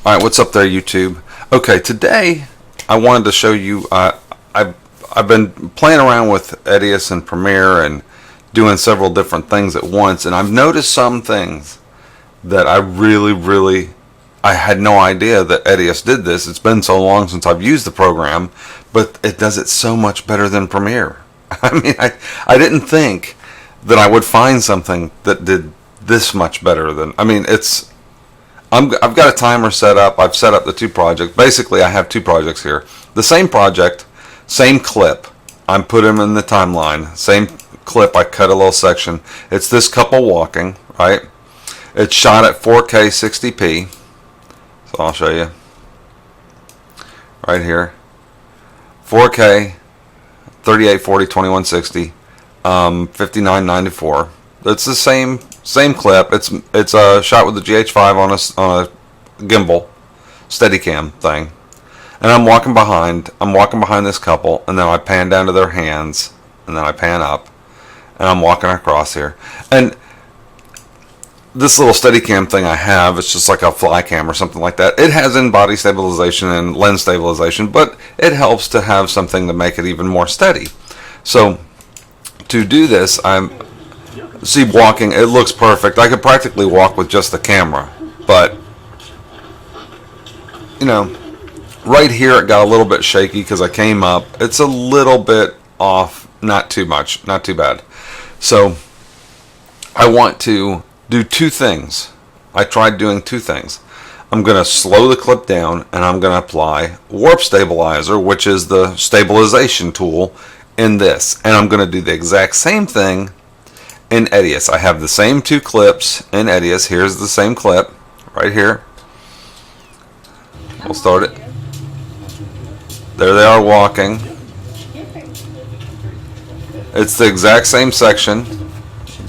All right, what's up there, YouTube? Okay, today I wanted to show you. I've been playing around with Edius and Premiere and doing several different things at once, and I've noticed some things that I had no idea that Edius did this. It's been so long since I've used the program, but it does it so much better than Premiere. I mean, I didn't think that I would find something that did this much better than. I mean, I've got a timer set up. I've set up the two projects. Basically, I have two projects here. The same project, same clip. I'm putting them in the timeline. Same clip. I cut a little section. It's this couple walking, right? It's shot at 4K 60p. So I'll show you. Right here. 4K, 3840, 2160, 5994. It's the same clip. It's a shot with the GH5 on a gimbal Steadicam thing, and I'm walking behind this couple, and then I pan down to their hands, and then I pan up, and I'm walking across here. And this little Steadicam thing I have, it's just like a fly cam or something like that. It has in-body stabilization and lens stabilization, but it helps to have something to make it even more steady. So to do this, see, walking, it looks perfect. I could practically walk with just the camera, but you know, right here it got a little bit shaky because I came up. It's a little bit off, not too much, not too bad. So I want to do two things. I tried doing two things. I'm going to slow the clip down, and I'm going to apply Warp Stabilizer, which is the stabilization tool in this, and I'm going to do the exact same thing in Edius. I have the same two clips in Edius. Here's the same clip right here. We'll start it. There they are walking. It's the exact same section.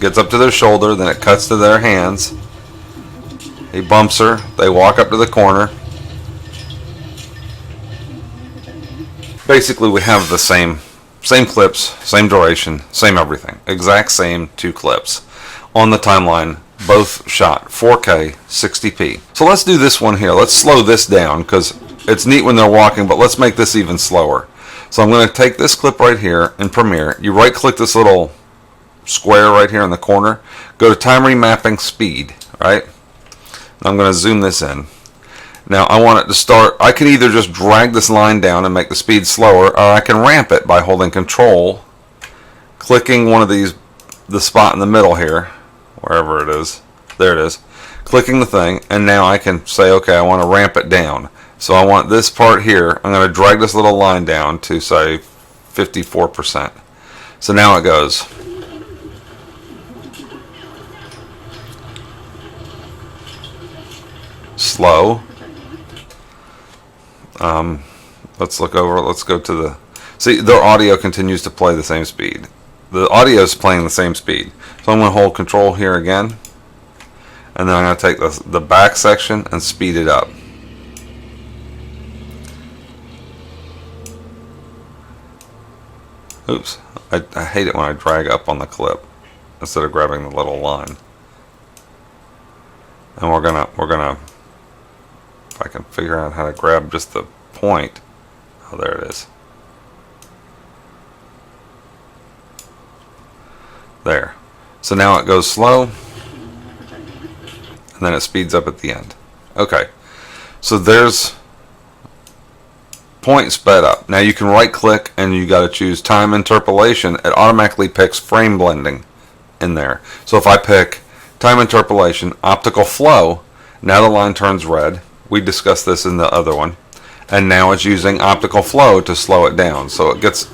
Gets up to their shoulder, then it cuts to their hands. He bumps her. They walk up to the corner. Basically, we have the same clips, same duration, same everything. Exact same two clips on the timeline, both shot 4K 60p. So let's do this one here. Let's slow this down because it's neat when they're walking, but let's make this even slower. So I'm going to take this clip right here in Premiere. You right click this little square right here in the corner. Go to time remapping speed, right? And I'm going to zoom this in. Now I want it to start. I can either just drag this line down and make the speed slower, or I can ramp it by holding Control, clicking one of these, the spot in the middle here, wherever it is. There it is. Clicking the thing, and now I can say, okay, I want to ramp it down. So I want this part here. I'm going to drag this little line down to say 54%. So now it goes. Slow. Let's look over. Let's go to the. See, their audio continues to play the same speed. The audio is playing the same speed. So I'm going to hold Control here again, and then I'm going to take the back section and speed it up. Oops! I hate it when I drag up on the clip instead of grabbing the little line. And we're gonna. If I can figure out how to grab just the point. Oh, there it is. There. So now it goes slow, and then it speeds up at the end. Okay. So there's point sped up. Now you can right click and you got to choose time interpolation. It automatically picks frame blending in there. So if I pick time interpolation, optical flow, now the line turns red. We discussed this in the other one, and now it's using optical flow to slow it down, so it gets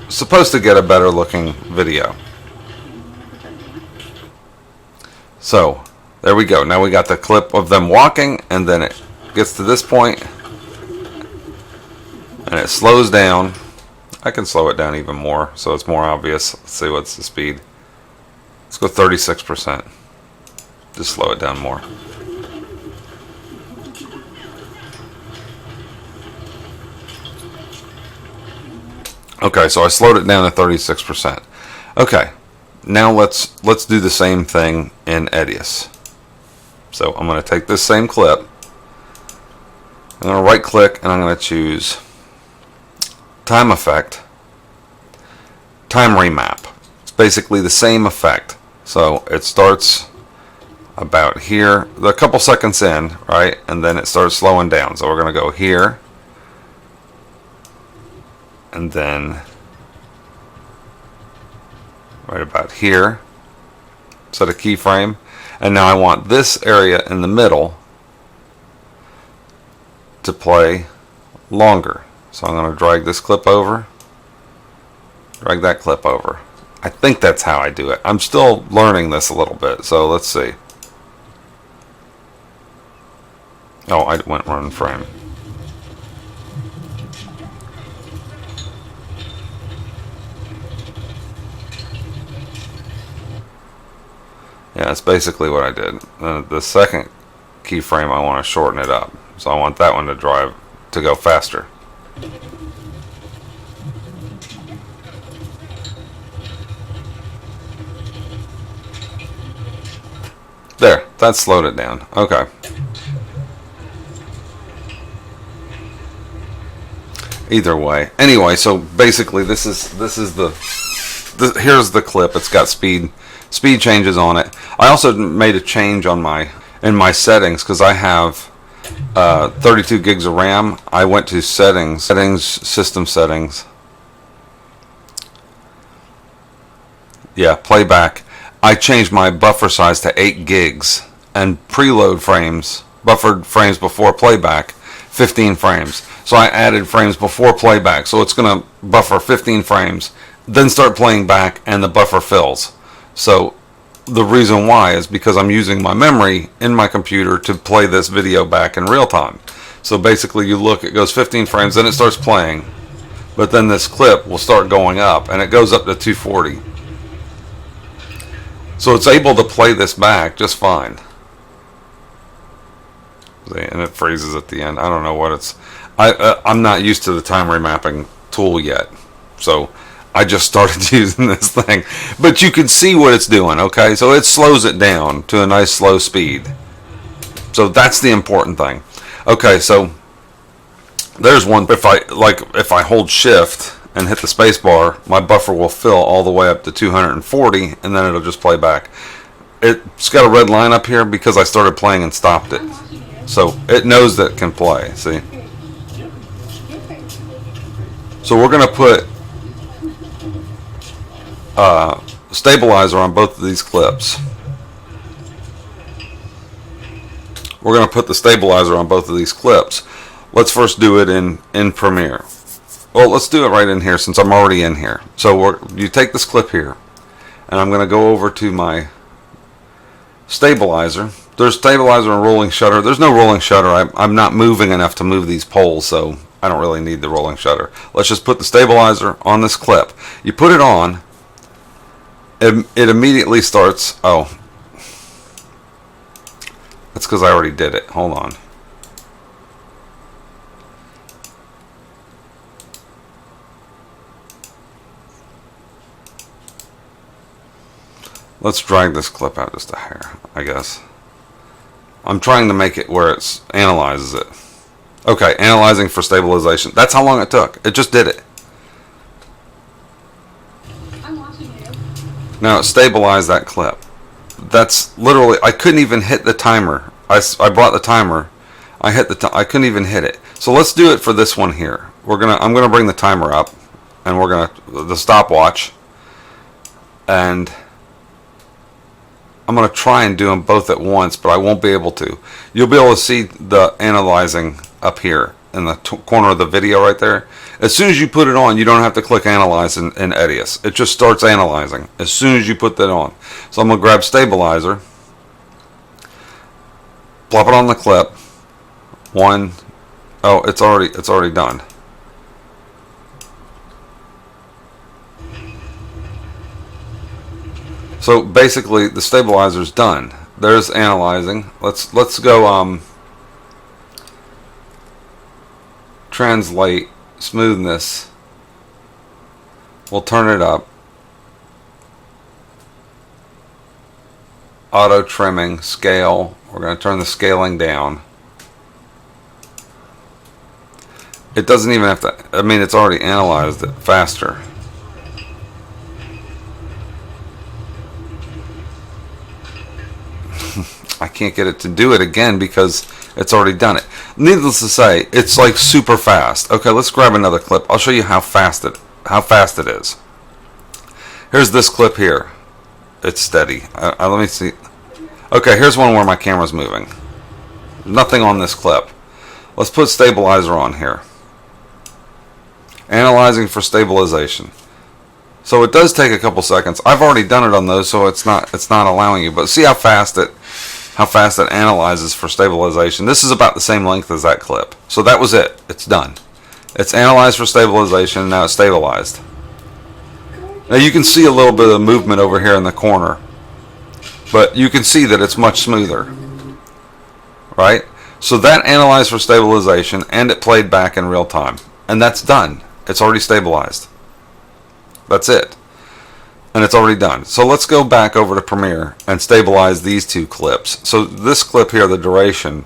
supposed to get a better looking video. So there we go. Now we got the clip of them walking, and then it gets to this point and it slows down. I can slow it down even more so it's more obvious. Let's see, what's the speed. Let's go 36%. Just slow it down more. Okay, so I slowed it down to 36%. Okay, now let's do the same thing in Edius. So I'm going to take this same clip, I'm going to right click and I'm going to choose time effect, time remap. It's basically the same effect. So it starts about here, a couple seconds in, right? And then it starts slowing down. So we're going to go here. And then right about here. Set a keyframe. And now I want this area in the middle to play longer. So I'm going to drag this clip over. Drag that clip over. I think that's how I do it. I'm still learning this a little bit. So let's see. Oh, I went one frame. Yeah, that's basically what I did. The second keyframe, I want to shorten it up. So I want that one to go faster. There, that slowed it down. Okay. Either way. Anyway, so basically this is here's the clip. It's got speed changes on it. I also made a change on in my settings because I have 32 gigs of RAM. I went to system settings. Yeah, playback. I changed my buffer size to 8 gigs and preload frames, buffered frames before playback, 15 frames. So I added frames before playback. So it's going to buffer 15 frames, then start playing back, and the buffer fills. So the reason why is because I'm using my memory in my computer to play this video back in real time. So basically you look, it goes 15 frames, then it starts playing, but then this clip will start going up, and it goes up to 240. So it's able to play this back just fine. And it freezes at the end. I don't know what it's... I'm not used to the time remapping tool yet. So I just started using this thing. But you can see what it's doing, okay? So it slows it down to a nice slow speed. So that's the important thing. Okay, so there's one. If I hold shift and hit the space bar, my buffer will fill all the way up to 240, and then it'll just play back. It's got a red line up here because I started playing and stopped it. So it knows that it can play, see? So we're going to put stabilizer on both of these clips. We're going to put the stabilizer on both of these clips. Let's first do it in Premiere. Well, let's do it right in here since I'm already in here. So you take this clip here, and I'm going to go over to my stabilizer. There's stabilizer and rolling shutter. There's no rolling shutter. I'm not moving enough to move these poles, so I don't really need the rolling shutter. Let's just put the stabilizer on this clip. You put it on, it immediately starts. Oh, that's because I already did it. Hold on. Let's drag this clip out just a hair, I guess. I'm trying to make it where it analyzes it. Okay, analyzing for stabilization. That's how long it took. It just did it. I'm watching you. Now it stabilized that clip. That's literally, I couldn't even hit the timer. I brought the timer. I couldn't even hit it. So let's do it for this one here. I'm gonna bring the timer up, and the stopwatch, and I'm going to try and do them both at once, but I won't be able to. You'll be able to see the analyzing up here in the corner of the video right there. As soon as you put it on, you don't have to click analyze in Edius. It just starts analyzing as soon as you put that on. So I'm going to grab stabilizer, plop it on the clip. Oh, it's already done. So basically, the stabilizer's done. There's analyzing. Let's go translate smoothness. We'll turn it up. Auto trimming, scale. We're going to turn the scaling down. It doesn't even have to, I mean, it's already analyzed it faster. I can't get it to do it again because it's already done it. Needless to say, it's like super fast. Okay, let's grab another clip. I'll show you how fast it is. Here's this clip here. It's steady. Let me see. Okay, here's one where my camera's moving. Nothing on this clip. Let's put Stabiliser on here. Analyzing for stabilization. So it does take a couple seconds. I've already done it on those, so it's not allowing you. But see how fast it analyzes for stabilization. This is about the same length as that clip. So that was it. It's done. It's analyzed for stabilization, and now it's stabilized. Now you can see a little bit of movement over here in the corner, but you can see that it's much smoother, right? So that analyzed for stabilization, and it played back in real time, and that's done. It's already stabilized. That's it, and it's already done. So let's go back over to Premiere and stabilize these two clips. So this clip here, the duration,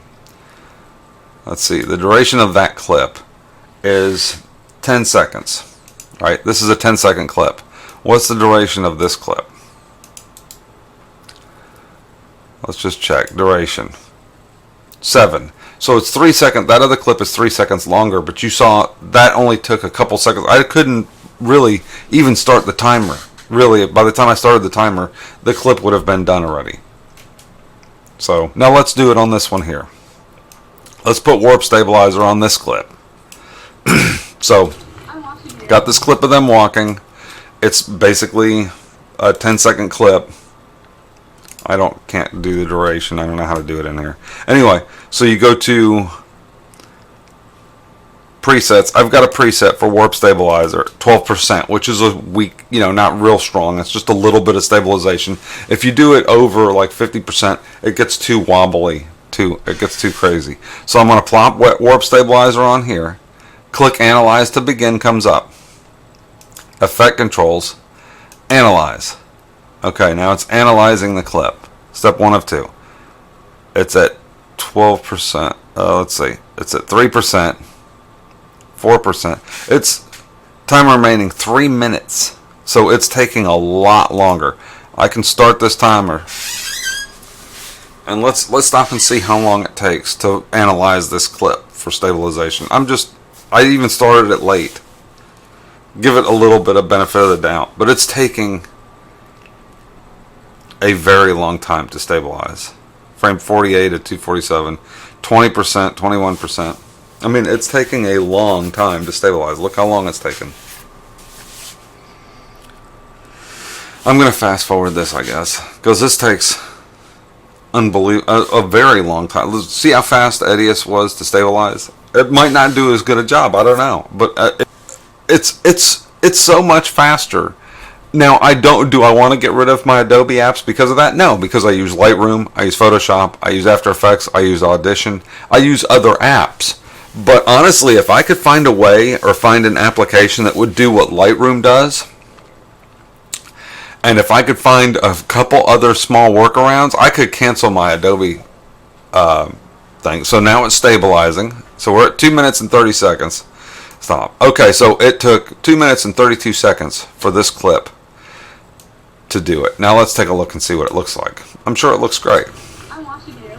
let's see, the duration of that clip is 10 seconds, right? This is a 10-second clip. What's the duration of this clip? Let's just check. Duration 7. So it's 3 seconds. That other clip is 3 seconds longer, but you saw that only took a couple seconds. I couldn't really even start the timer. Really, by the time I started the timer, the clip would have been done already. So now let's do it on this one here. Let's put Warp Stabiliser on this clip. So got this clip of them walking. It's basically a 10-second clip. I can't do the duration. I don't know how to do it in here. Anyway, so you go to presets. I've got a preset for Warp Stabiliser, 12%, which is a weak, not real strong. It's just a little bit of stabilization. If you do it over like 50%, it gets too wobbly. It gets too crazy. So I'm going to plop Warp Stabiliser on here. Click Analyze to begin comes up. Effect controls, analyze. Okay, now it's analyzing the clip. Step 1 of 2. It's at 12%. Let's see. It's at 3%, 4%. It's time remaining 3 minutes. So it's taking a lot longer. I can start this timer. And let's stop and see how long it takes to analyze this clip for stabilization. I even started it late. Give it a little bit of benefit of the doubt, but it's taking a very long time to stabilize. Frame 48 at 247, 20%, 21%. I mean, it's taking a long time to stabilize. Look how long it's taken. I'm going to fast forward this, I guess, because this takes a very long time. Let's see how fast Edius was to stabilize. It might not do as good a job. I don't know, but it's so much faster. Now, do I want to get rid of my Adobe apps because of that? No, because I use Lightroom, I use Photoshop, I use After Effects, I use Audition, I use other apps. But honestly, if I could find a way or find an application that would do what Lightroom does, and if I could find a couple other small workarounds, I could cancel my Adobe thing. So now it's stabilizing. So we're at 2 minutes and 30 seconds. Stop. Okay, so it took 2 minutes and 32 seconds for this clip to do it. Now let's take a look and see what it looks like. I'm sure it looks great. I'm watching you.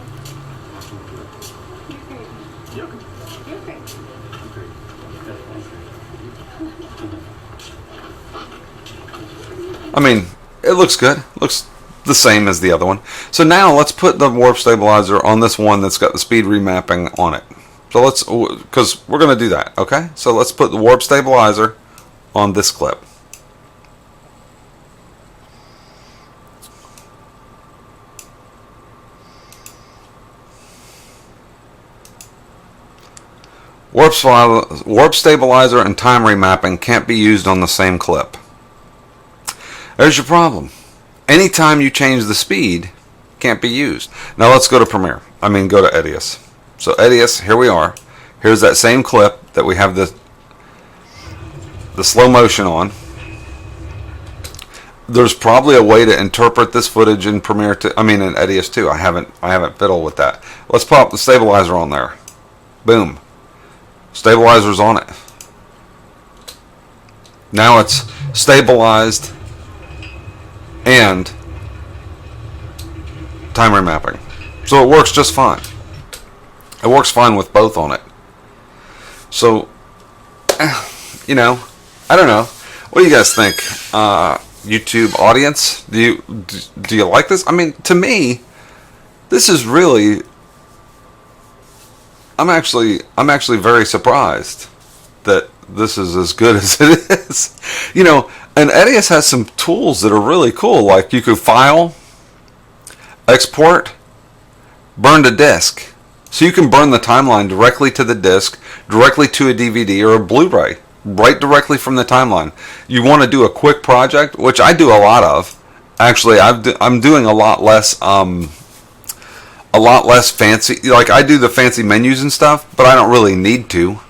You're crazy. You're crazy. I mean, it looks good. Looks the same as the other one. So now let's put the Warp Stabiliser on this one that's got the speed remapping on it. So because we're going to do that, okay? So let's put the Warp Stabiliser on this clip. Warp Stabiliser and time remapping can't be used on the same clip. There's your problem. Anytime you change the speed, can't be used. Now let's go to Premiere. Go to Edius. So Edius, here we are. Here's that same clip that we have the slow motion on. There's probably a way to interpret this footage in Premiere in Edius too. I haven't fiddled with that. Let's pop the stabilizer on there. Boom. Stabilizer's on it. Now it's stabilized and time remapping. So it works just fine. It works fine with both on it. So, you know, I don't know. What do you guys think? YouTube audience, do you like this? I mean, to me, this is really. I'm actually very surprised that this is as good as it is. You know, and Edius has some tools that are really cool. Like you could file, export, burn to disk. So you can burn the timeline directly to the disk, directly to a DVD or a Blu-ray, right directly from the timeline. You want to do a quick project, which I do a lot of. Actually, I'm doing a lot less fancy. Like I do the fancy menus and stuff, but I don't really need to.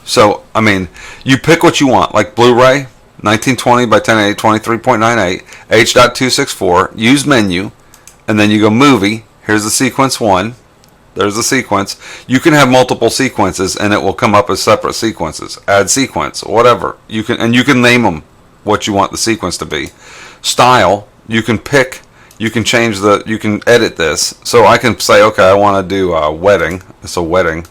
So, I mean, you pick what you want, like Blu-ray, 1920 by 1080, 23.98, H.264, use menu, and then you go movie. Here's the sequence 1. There's the sequence. You can have multiple sequences, and it will come up as separate sequences. Add sequence, whatever. You can name them what you want the sequence to be. Style, you can pick. You can change you can edit this. So I can say, okay, I want to do a wedding. It's a wedding.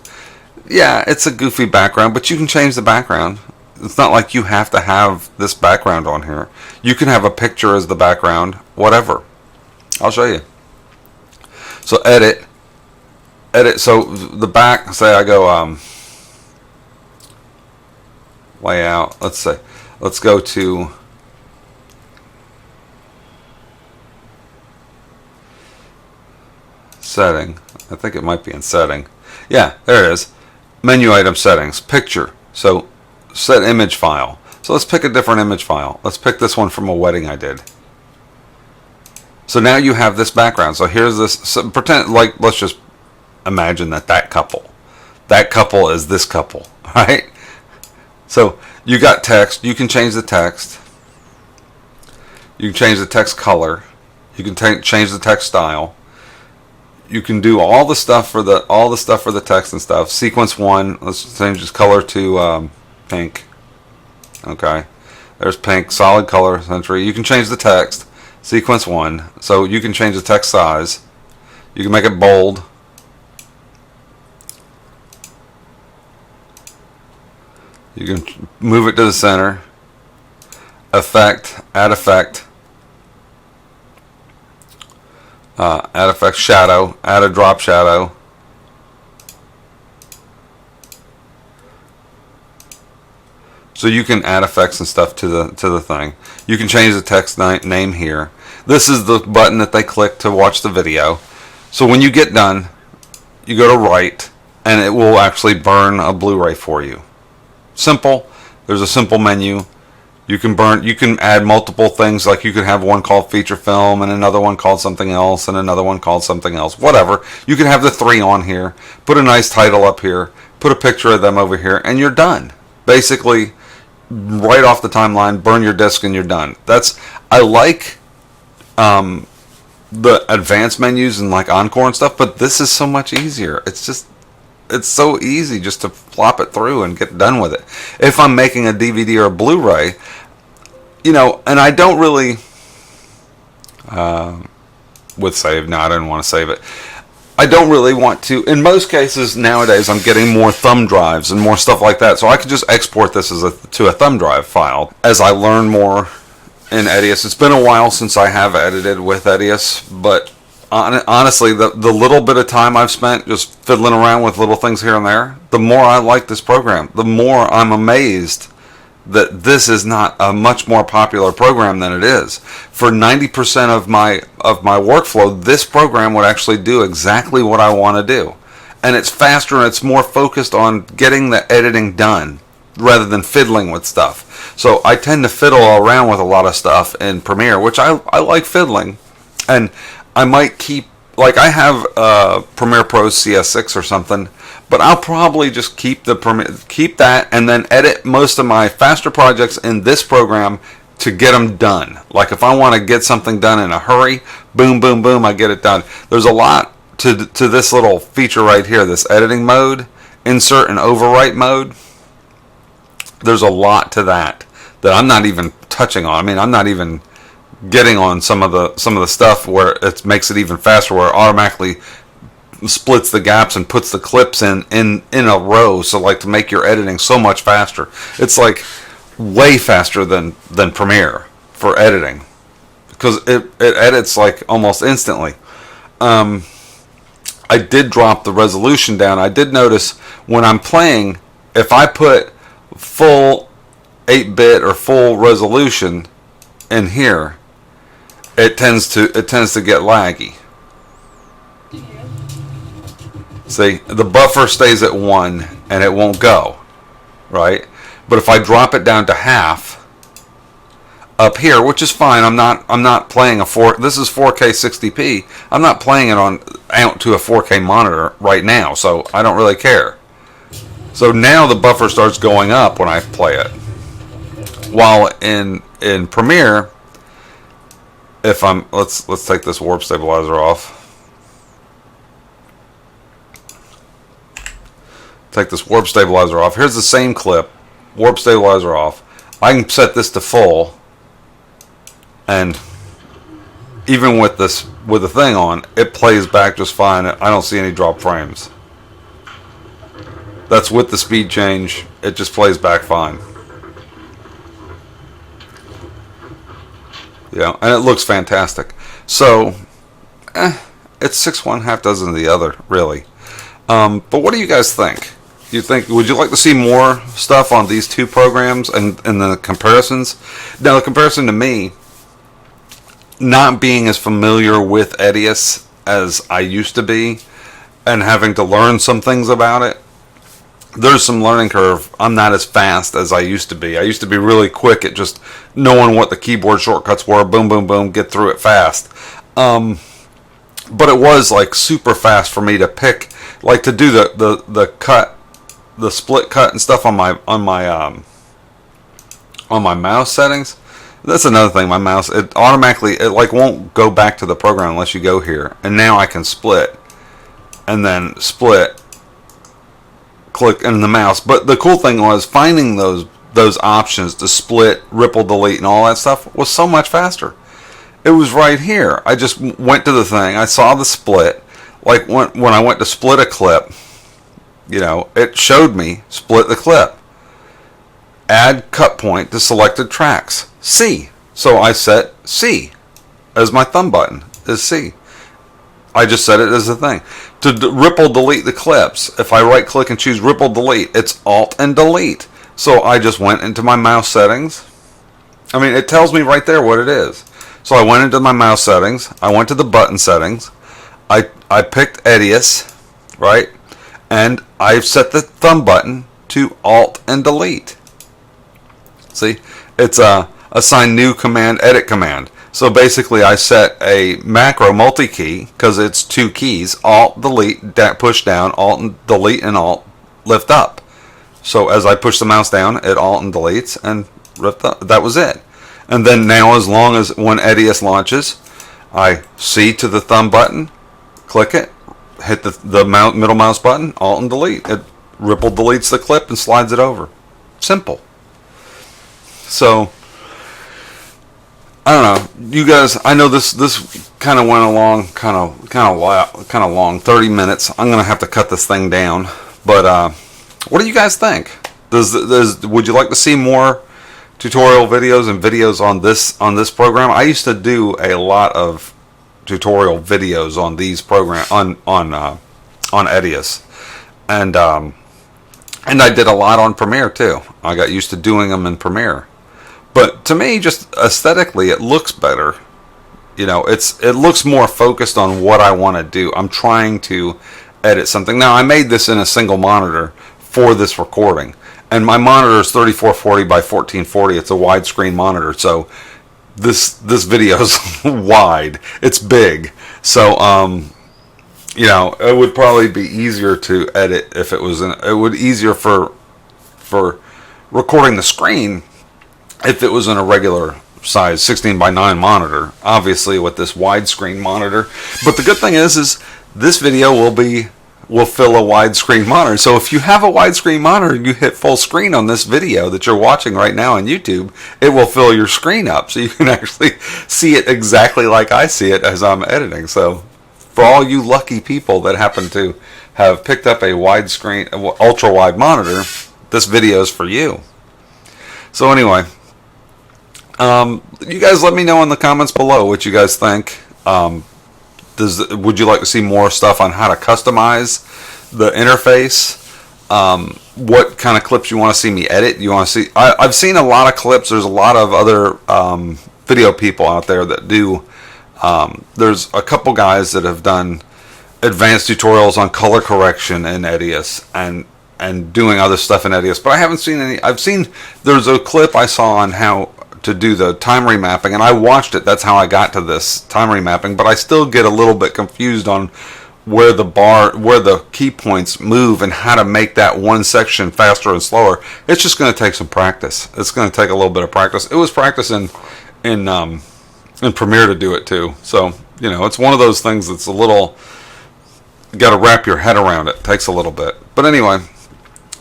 Yeah, it's a goofy background, but you can change the background. It's not like you have to have this background on here. You can have a picture as the background, whatever. I'll show you. So edit. So the back, say I go layout. Let's go to setting. I think it might be in setting. Yeah, there it is. Menu item settings, picture. So set image file. So let's pick a different image file. Let's pick this one from a wedding I did. So now you have this background. So here's this. So pretend like let's just imagine that couple is this couple, right? So you got text. You can change the text. You can change the text color. You can change the text style. You can do all the stuff for the text and stuff. Sequence 1. Let's change this color to pink. Okay, there's pink, solid color century. You can change the text. Sequence 1. So you can change the text size. You can make it bold. You can move it to the center. Effect, add effect. Add effect shadow, add a drop shadow. So you can add effects and stuff to the thing. You can change the text name here. This is the button that they click to watch the video. So when you get done, you go to write, and it will actually burn a Blu-ray for you. Simple. There's a simple menu. You can add multiple things, like you could have one called feature film and another one called something else and another one called something else, whatever. You can have the 3 on here, put a nice title up here, put a picture of them over here, and you're done. Basically, right off the timeline, burn your disk and you're done. I like the advanced menus and like Encore and stuff, but this is so much easier. It's so easy just to flop it through and get done with it. If I'm making a DVD or a Blu-ray, and I don't really with save. No, I didn't want to save it. I don't really want to. In most cases nowadays, I'm getting more thumb drives and more stuff like that, so I could just export this to a thumb drive file as I learn more in Edius. It's been a while since I have edited with Edius, but honestly, the little bit of time I've spent just fiddling around with little things here and there, the more I like this program, the more I'm amazed that this is not a much more popular program than it is. For 90% of my workflow, this program would actually do exactly what I want to do. And it's faster and it's more focused on getting the editing done rather than fiddling with stuff. So I tend to fiddle around with a lot of stuff in Premiere, which I like fiddling. And I might keep, like I have Premiere Pro CS6 or something, but I'll probably just keep that and then edit most of my faster projects in this program to get them done. Like if I want to get something done in a hurry, boom, boom, boom, I get it done. There's a lot to this little feature right here, this editing mode. insert and overwrite mode, there's a lot to that I'm not even touching on. I mean, I'm not even getting on some of the stuff where it makes it even faster, where it automatically splits the gaps and puts the clips in a row, so like to make your editing so much faster. It's like way faster than Premiere for editing, because it edits like almost instantly. I did drop the resolution down. I did notice when I'm playing, if I put full 8-bit or full resolution in here, it tends to get laggy. See, the buffer stays at 1 and it won't go, right? But if I drop it down to half up here, which is fine, I'm not playing this is 4K 60p. I'm not playing it out to a 4K monitor right now, so I don't really care. So now the buffer starts going up when I play it. While in Premiere, if let's take this warp stabilizer off. Take this warp stabilizer off. Here's the same clip. Warp stabilizer off. I can set this to full, and even with the thing on, it plays back just fine. I don't see any drop frames. That's with the speed change. It just plays back fine. Yeah, and it looks fantastic. So, it's 6 one, half dozen of the other, really. But what do you guys think? Would you like to see more stuff on these two programs and the comparisons? Now, the comparison to me, not being as familiar with Edius as I used to be, and having to learn some things about it, there's some learning curve. I'm not as fast as I used to be. I used to be really quick at just knowing what the keyboard shortcuts were. Boom, boom, boom, get through it fast. But it was like super fast for me to pick, like to do the cut, the split cut and stuff on my mouse settings. That's another thing. My mouse, it automatically, it like won't go back to the program unless you go here. And now I can split, and then split, click in the mouse. But the cool thing was finding those options to split, ripple, delete, and all that stuff was so much faster. It was right here. I just went to the thing. I saw the split. Like when I went to split a clip, it showed me split the clip. Add cut point to selected tracks. C. So I set C as my thumb button. Is C. I just set it as a thing. To ripple delete the clips, if I right click and choose ripple delete, it's Alt and delete. So I just went into my mouse settings. I mean, it tells me right there what it is. So I went into my mouse settings. I went to the button settings. I picked Edius, right? And I've set the thumb button to Alt and delete. See, it's a assign new command, edit command. So basically I set a macro multi-key, because it's 2 keys, Alt, delete, push down, Alt and delete, and Alt, lift up. So as I push the mouse down, it Alt and deletes and lift up. That was it. And then now, as long as when Edius launches, I C to the thumb button, click it, hit the middle mouse button, Alt and delete. It ripple deletes the clip and slides it over. Simple. So, I don't know. You guys, I know this kind of went along kind of long, 30 minutes. I'm going to have to cut this thing down. But what do you guys think? Would you like to see more tutorial videos and videos on this program? I used to do a lot of tutorial videos on these on Edius, and I did a lot on Premiere too. I got used to doing them in Premiere. But to me, just aesthetically, it looks better. It looks more focused on what I want to do. I'm trying to edit something. Now, I made this in a single monitor for this recording. And my monitor is 3440 by 1440. It's a widescreen monitor. So this video is wide. It's big. So, it would probably be easier to edit if it was it would easier for recording the screen if it was in a regular size 16 by 9 monitor, obviously with this widescreen monitor. But the good thing is this video will be will fill a widescreen monitor. So if you have a widescreen monitor and you hit full screen on this video that you're watching right now on YouTube, it will fill your screen up so you can actually see it exactly like I see it as I'm editing. So for all you lucky people that happen to have picked up a widescreen, ultra wide monitor, this video is for you. So anyway, you guys let me know in the comments below what you guys think. Would you like to see more stuff on how to customize the interface? What kind of clips you want to see me edit? You want to see? I've seen a lot of clips. There's a lot of other video people out there that do. There's a couple guys that have done advanced tutorials on color correction in Edius and doing other stuff in Edius, but I haven't seen any. There's a clip I saw on how to do the time remapping, and I watched it. That's how I got to this time remapping, but I still get a little bit confused on where the key points move and how to make that one section faster and slower. It's just going to take some practice. It's going to take a little bit of practice. It was practice in Premiere to do it too. So, you know, it's one of those things that's a little, you got to wrap your head around it. It takes a little bit. But anyway,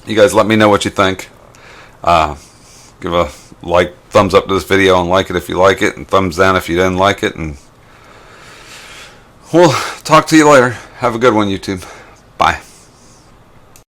you guys let me know what you think. Give a thumbs up to this video and like it if you like it, and thumbs down if you didn't like it, and we'll talk to you later. Have a good one, YouTube. Bye.